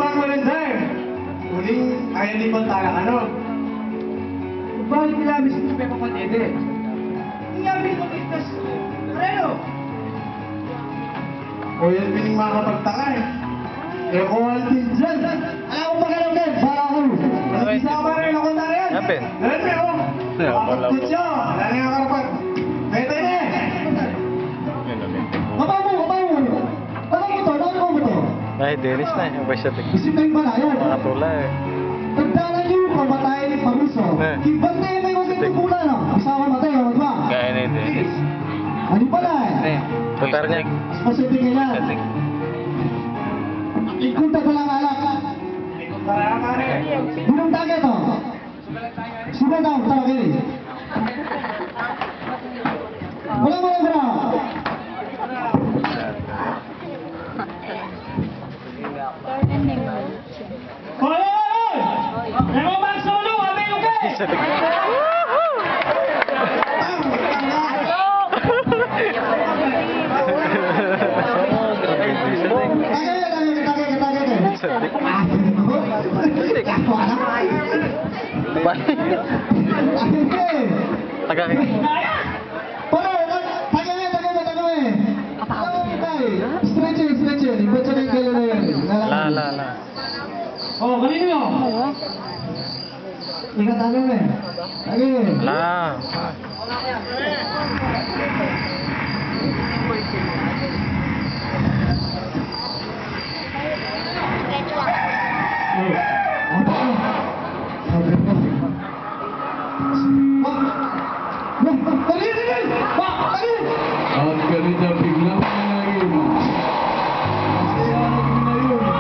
Bang Valentine. Uling, kaya di ba talang ano? Bakit nila misin ko pa patete? Ingabi ko kitas. Ano? O yan pining makapagtaka eh. Eh kung alpin dyan. Alam ko magalang din. Para ako. Isa ka rin ako na rin. Yapin? Ganun eh oh. Kapagkut siya. Wala na yung karapat. Bete na eh. Kapag mo. Bakit ito? Ano mo ito? Ay, Dennis na eh. Yung siya Isip kayo ba na yan? mga tula eh. Tagdalan niyo pamatay ni Paruso. Eh. Kibantay na yung ito pula no? Isawa matay, di ba? Kaya na yung Dennis. Ano pala eh? Tutar niya. Specific ka yan. Ikunta ko lang alak. Para ka rin. Bunong tagay to. Sudah daw, tara kini. Wala. Hoy! Nemo bang solo? Abe yung kay! Tagay. La. Oh, kanino yun? Ika tanong eh. Lagi. La. Ang galing niya biglang nangyayari. Masaya na yun.